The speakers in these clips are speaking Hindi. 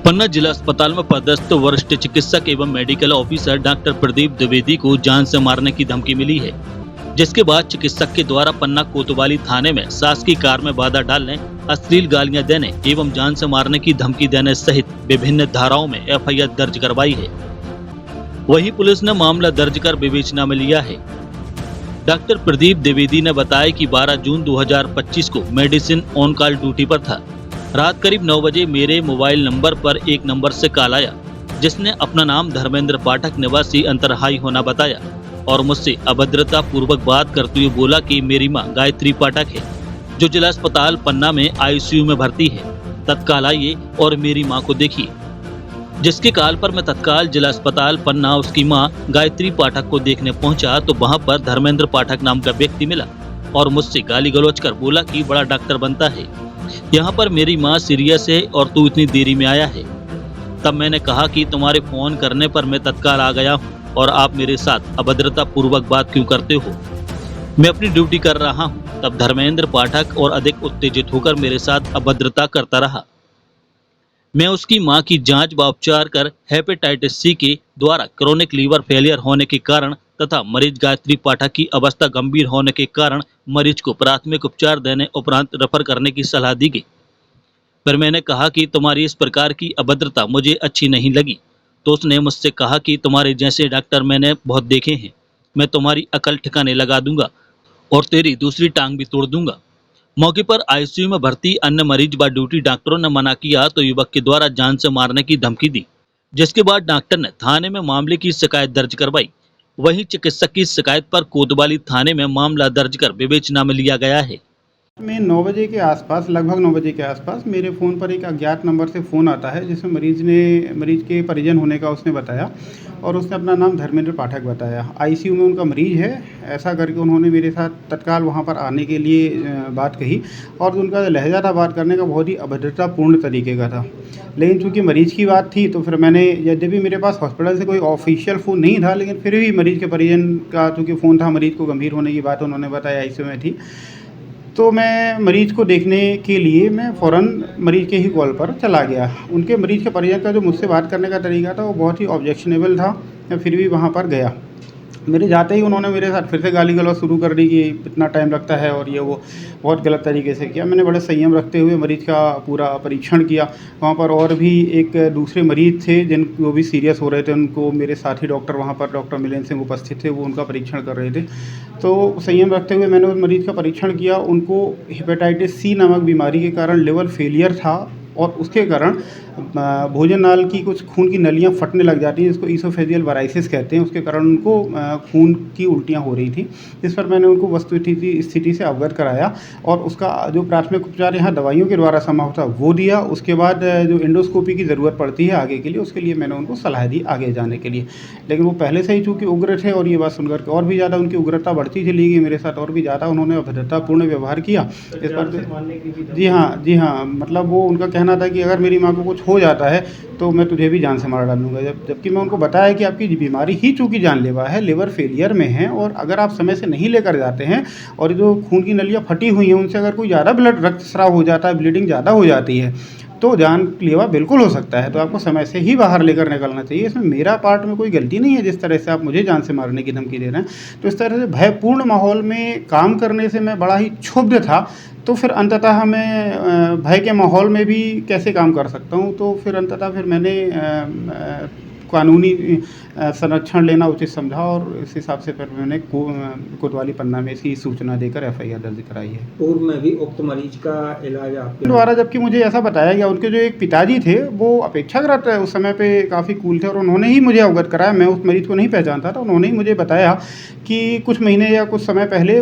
पन्ना जिला अस्पताल में पदस्थ वरिष्ठ चिकित्सक एवं medical officer doctor Pradeep Dwivedi को जान से मारने की धमकी मिली है, जिसके बाद चिकित्सक के द्वारा पन्ना कोतवाली थाने में शासकीय कार में बाधा डालने, अश्लील गालियां देने एवं जान से मारने की धमकी देने सहित विभिन्न धाराओं में एफआईआर दर्ज करवाई है। वहीं पुलिस ने मामला दर्ज कर विवेचना में लिया है। डॉक्टर प्रदीप द्विवेदी ने बताया कि 12 जून 2025 को मेडिसिन ऑन कॉल ड्यूटी पर था। रात करीब 9 बजे मेरे मोबाइल नंबर पर एक नंबर से कॉल आया, जिसने अपना नाम धर्मेंद्र पाठक निवासी अंतरहाई होना बताया और मुझसे अभद्रता पूर्वक बात करते हुए बोला कि मेरी मां गायत्री पाठक है, जो जिला अस्पताल पन्ना में आईसीयू में भर्ती है, तत्काल आइए और मेरी मां को देखिए। जिसके कॉल पर मैं तत्काल जिला अस्पताल पन्ना उसकी मां गायत्री पाठक को देखने पहुंचा तो वहां पर धर्मेंद्र पाठक नाम का व्यक्ति मिला और मुझसे गाली गलौज कर बोला कि बड़ा डॉक्टर बनता है, यहाँ पर मेरी माँ सीरियस है और तू इतनी देरी में आया है। तब मैंने कहा कि तुम्हारे फोन करने पर मैं तत्काल आ गया हूँ और आप मेरे साथ अभद्रता पूर्वक बात क्यों करते हो, मैं अपनी ड्यूटी कर रहा हूँ। तब धर्मेंद्र पाठक और अधिक उत्तेजित होकर मेरे साथ अभद्रता करता रहा। मैं उसकी मां की जांच व उपचार कर हेपेटाइटिस सी के द्वारा क्रोनिक लीवर फेलियर होने के कारण तथा मरीज गायत्री पाठक की अवस्था गंभीर होने के कारण मरीज को प्राथमिक उपचार देने उपरांत रेफर करने की सलाह दी गई। फिर मैंने कहा कि तुम्हारी इस प्रकार की अभद्रता मुझे अच्छी नहीं लगी, तो उसने मुझसे कहा कि तुम्हारे जैसे डॉक्टर मैंने बहुत देखे हैं, मैं तुम्हारी अकल ठिकाने लगा दूंगा और तेरी दूसरी टांग भी तोड़ दूंगा। मौके पर आईसीयू में भर्ती अन्य मरीज व ड्यूटी डॉक्टरों ने मना किया तो युवक के द्वारा जान से मारने की धमकी दी, जिसके बाद डॉक्टर ने थाने में मामले की शिकायत दर्ज करवाई। वहीं चिकित्सक की शिकायत पर कोतवाली थाने में मामला दर्ज कर विवेचना में लिया गया है। मैं 9 बजे के आसपास, लगभग 9 बजे के आसपास मेरे फ़ोन पर एक अज्ञात नंबर से फ़ोन आता है, जिसमें मरीज़ के परिजन होने का उसने बताया और उसने अपना नाम धर्मेंद्र पाठक बताया। आईसीयू में उनका मरीज़ है, ऐसा करके उन्होंने मेरे साथ तत्काल वहाँ पर आने के लिए बात कही और उनका लहज़ा था बात करने का बहुत ही अभद्रतापूर्ण तरीके का था। लेकिन चूँकि मरीज़ की बात थी तो फिर मैंने, यद्यपि मेरे पास हॉस्पिटल से कोई ऑफिशियल फ़ोन नहीं था, लेकिन फिर भी मरीज़ के परिजन का चूँकि फ़ोन था, मरीज़ को गंभीर होने की बात उन्होंने बताया, आईसीयू में थी, तो मैं मरीज़ को देखने के लिए मैं फ़ौरन मरीज़ के ही कॉल पर चला गया। उनके मरीज़ के परिजन का जो मुझसे बात करने का तरीका था वो बहुत ही ऑब्जेक्शनेबल था। मैं फिर भी वहाँ पर गया। मेरे जाते ही उन्होंने मेरे साथ फिर से गाली गलौज शुरू कर दी कि इतना टाइम लगता है और ये वो, बहुत गलत तरीके से किया। मैंने बड़े संयम रखते हुए मरीज़ का पूरा परीक्षण किया। वहाँ पर और भी एक दूसरे मरीज़ थे जो भी सीरियस हो रहे थे, उनको मेरे साथी डॉक्टर वहाँ पर डॉक्टर मिलन सिंह उपस्थित थे, वो उनका परीक्षण कर रहे थे। तो संयम रखते हुए मैंने उस मरीज़ का परीक्षण किया। उनको हेपेटाइटिस सी नामक बीमारी के कारण लिवर फेलियर था और उसके कारण भोजन नाल की कुछ खून की नलियाँ फटने लग जाती हैं, जिसको ईसोफेजियल वाराइसिस कहते हैं। उसके कारण उनको खून की उल्टियाँ हो रही थी, जिस पर मैंने उनको स्थिति से अवगत कराया और उसका जो प्राथमिक उपचार यहाँ दवाइयों के द्वारा संभव था वो दिया। उसके बाद जो एंडोस्कोपी की ज़रूरत पड़ती है आगे के लिए, उसके लिए मैंने उनको सलाह दी आगे जाने के लिए। लेकिन वो पहले से ही चूँकि उग्र थे और ये बात सुनकर के और भी ज़्यादा उनकी उग्रता बढ़ती चली गई, मेरे साथ और भी ज़्यादा उन्होंने अभद्रतापूर्ण व्यवहार किया। इस पर जी हाँ, मतलब वो उनका कहना था कि अगर मेरी माँ को कुछ हो जाता है तो मैं तुझे भी जान से मार डालूंगा। जबकि मैं उनको बताया कि आपकी बीमारी ही चूँकि जानलेवा है, लिवर फेलियर में है और अगर आप समय से नहीं लेकर जाते हैं और जो खून की नलियाँ फटी हुई हैं उनसे अगर कोई ज़्यादा रक्त स्राव हो जाता है, ब्लीडिंग ज़्यादा हो जाती है, तो जानलेवा बिल्कुल हो सकता है। तो आपको समय से ही बाहर लेकर निकलना चाहिए। इसमें मेरा पार्ट में कोई गलती नहीं है जिस तरह से आप मुझे जान से मारने की धमकी दे रहे हैं। तो इस तरह से भयपूर्ण माहौल में काम करने से मैं बड़ा ही क्षुब्ध था। तो फिर अंततः मैं भय के माहौल में भी कैसे काम कर सकता हूँ, तो फिर अंततः फिर मैंने कानूनी संरक्षण लेना उचित समझा और इस हिसाब से फिर मैंने कोतवाली पन्ना में इसकी सूचना देकर एफआईआर दर्ज कराई है। पूर्व में भी उक्त मरीज का इलाज आपके द्वारा जबकि मुझे ऐसा बताया गया, उनके जो एक पिताजी थे वो अपेक्षाकृत उस समय पे काफ़ी कूल थे और उन्होंने ही मुझे अवगत कराया। मैं उस मरीज़ को नहीं पहचानता था, उन्होंने ही मुझे बताया कि कुछ महीने या कुछ समय पहले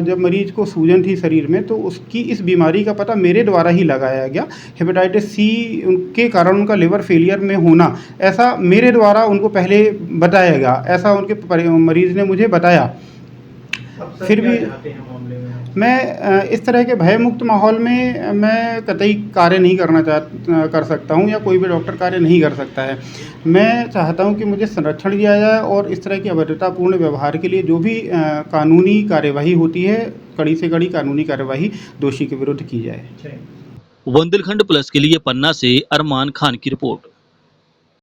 जब मरीज़ को सूजन थी शरीर में, तो उसकी इस बीमारी का पता मेरे द्वारा ही लगाया गया। हेपेटाइटिस सी के कारण उनका लिवर फेलियर में होना, ऐसा मेरे द्वारा उनको पहले बताया गया, ऐसा उनके मरीज़ ने मुझे बताया। फिर भी मैं इस तरह के भयमुक्त माहौल में मैं कतई कार्य नहीं कर सकता हूँ या कोई भी डॉक्टर कार्य नहीं कर सकता है। मैं चाहता हूँ कि मुझे संरक्षण दिया जाए और इस तरह की अभद्रतापूर्ण व्यवहार के लिए जो भी कानूनी कार्यवाही होती है, कड़ी से कड़ी कानूनी कार्यवाही दोषी के विरुद्ध की जाए। बुंदेलखंड प्लस के लिए पन्ना से अरमान खान की रिपोर्ट।